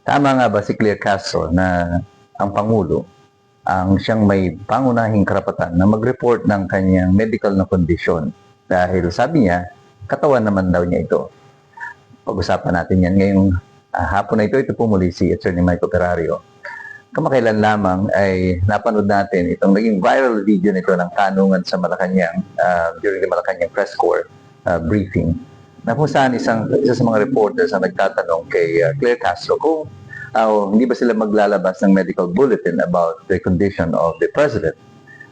Tama nga ba si Claire Castro na ang Pangulo ang siyang may pangunahing karapatan na mag-report ng kanyang medical na kondisyon dahil sabi niya, katawan naman daw niya ito. Pag-usapan natin yan ngayong hapon na ito. Ito po muli si Attorney Michael Perario. Kamakailan lamang ay napanood natin itong naging viral video nito ng tanungan sa Malacanang during the Malacanang press corps briefing, na kung saan isa sa mga reporters ang nagtatanong kay Claire Castro kung hindi ba sila maglalabas ng medical bulletin about the condition of the president.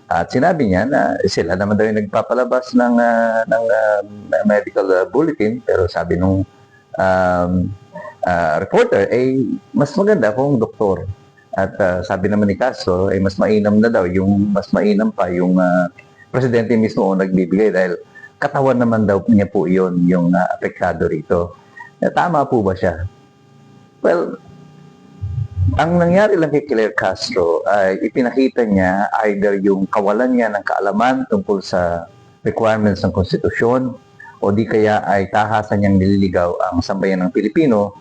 At sinabi niya na sila naman daw yung nagpapalabas ng medical bulletin, pero sabi nung reporter, mas maganda kung doktor. At sabi naman ni Castro, mas mainam na daw, mas mainam pa yung presidente mismo ang nagbibigay dahil katawan naman daw niya po yun yung apektado rito. Tama po ba siya? Well, ang nangyari lang kay Claire Castro ay ipinakita niya either yung kawalan niya ng kaalaman tungkol sa requirements ng konstitusyon o di kaya ay tahasan niyang nililigaw ang sambayan ng Pilipino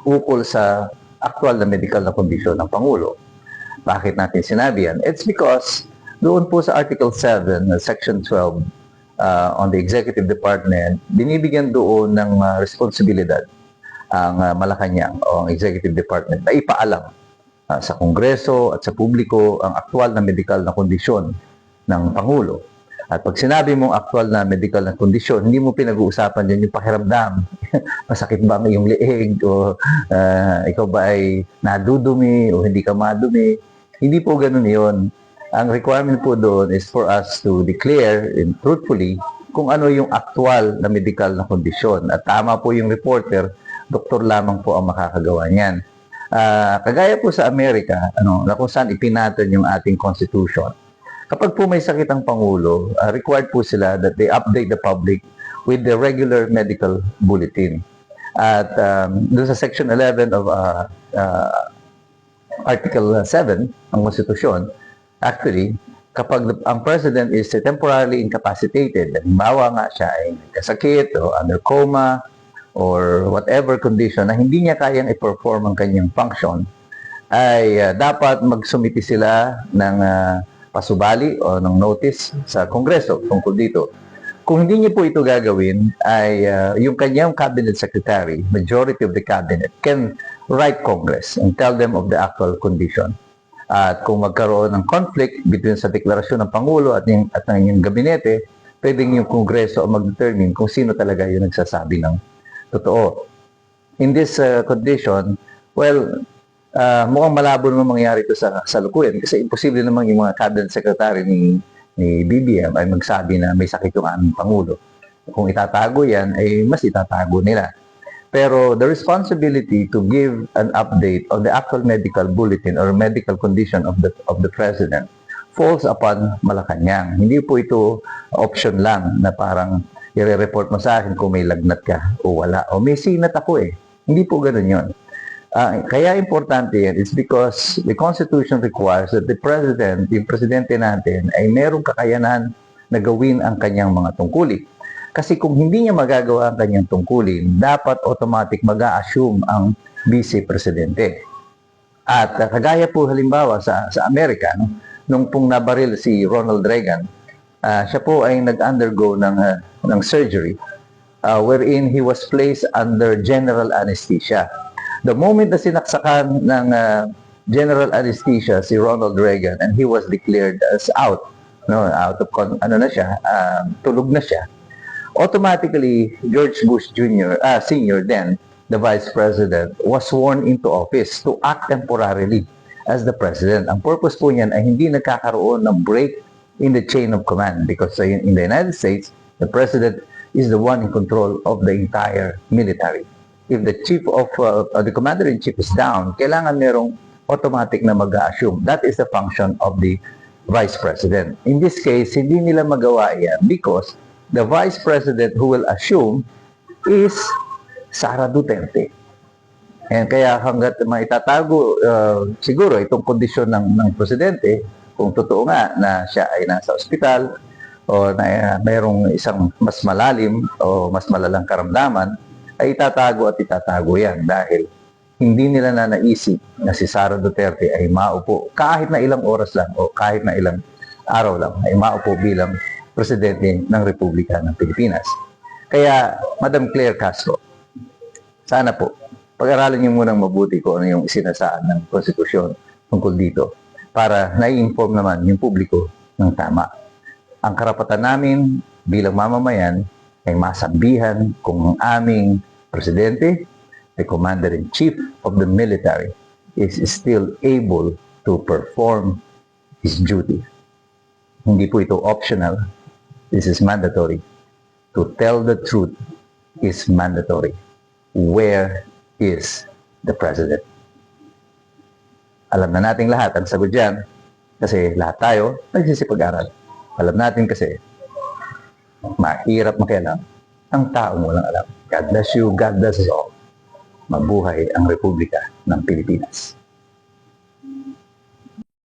ukol sa aktual na medical na kondisyon ng Pangulo. Bakit natin sinabi yan? It's because doon po sa Article 7, Section 12 on the Executive Department, binibigyan doon ng responsibilidad ang Malacanang o ang Executive Department na ipaalam sa Kongreso at sa publiko ang aktual na medical na kondisyon ng Pangulo. At pag sinabi mong aktual na medical na kondisyon, hindi mo pinag-uusapan din yung pakiramdam. Masakit ba ang iyong leeg? O ikaw ba ay nadudumi o hindi ka madumi? Hindi po ganun yun. Ang requirement po doon is for us to declare and truthfully kung ano yung aktual na medical na kondisyon. At tama po yung reporter, doktor lamang po ang makakagawa niyan. Kagaya po sa Amerika, na kung saan ipinatan yung ating constitution. Kapag po may sakit ang Pangulo, required po sila that they update the public with the regular medical bulletin. At doon sa Section 11 of Article 7 ng Konstitusyon, actually, kapag ang President is temporarily incapacitated, halimbawa nga siya ay kasakit o under coma or whatever condition na hindi niya kayang i-perform ang kanyang function, ay dapat magsumiti sila ng pasubali o ng notice sa Kongreso tungkol dito. Kung hindi niya po ito gagawin, ay yung kanyang cabinet secretary, majority of the cabinet, can write Congress and tell them of the actual condition. At kung magkaroon ng conflict between sa deklarasyon ng Pangulo at ng inyong gabinete, pwedeng yung Kongreso ang mag-determine kung sino talaga yung nagsasabi ng totoo. In this condition, well, mukhang malabo naman mangyari ito sa kasalukuyan kasi imposible naman yung mga cabinet secretary ni BBM ay magsabi na may sakit yung aming Pangulo. Kung itatago yan, ay mas itatago nila. Pero the responsibility to give an update on the actual medical bulletin or medical condition of the president falls upon Malacanang. Hindi po ito option lang na parang i-report mo sa akin kung may lagnat ka o wala. O may sinat ako eh. Hindi po ganun yun. Kaya importante yan is because the Constitution requires that the President, yung Presidente natin, ay merong kakayanan na gawin ang kanyang mga tungkulin. Kasi kung hindi niya magagawa ang kanyang tungkulin, dapat automatic mag-a-assume ang Vice Presidente. At kagaya po halimbawa sa Amerika, nung pong nabaril si Ronald Reagan, siya po ay nag-undergo ng surgery wherein he was placed under general anesthesia. The moment na sinaksakan ng general anesthesia si Ronald Reagan and he was declared as out of tulog na siya, automatically George Bush Sr. then the Vice President was sworn into office to act temporarily as the President. Ang purpose po niyan ay hindi nagkakaroon ng break in the chain of command because in the United States, the President is the one in control of the entire military. If the the commander-in-chief is down, kailangan merong automatic na mag-assume. That is the function of the Vice President. In this case, hindi nila magawa yan because the Vice President who will assume is Sara Duterte. And kaya hanggat maitatago siguro itong kondisyon ng Presidente, kung totoo nga na siya ay nasa ospital o na mayroong isang mas malalim o mas malalang karamdaman, ay itatago at itatago yan dahil hindi nila na naisip na si Sara Duterte ay maupo kahit na ilang oras lang o kahit na ilang araw lang ay maupo bilang presidente ng Republika ng Pilipinas. Kaya, Madam Claire Castro, sana po, pag-aralan niyo munang mabuti kung ano yung isinasaad ng konstitusyon tungkol dito para nai-inform naman yung publiko ng tama. Ang karapatan namin bilang mamamayan ay masabihan kung ang aming presidente, the commander-in-chief of the military, is still able to perform his duty. Hindi po ito optional. This is mandatory. To tell the truth is mandatory. Where is the president? Alam na nating lahat ang sagot dyan kasi lahat tayo nagsisipag-aral. Alam natin kasi mahirap makialam ang taong walang alam. God bless you. God bless us all. Mabuhay ang Republika ng Pilipinas.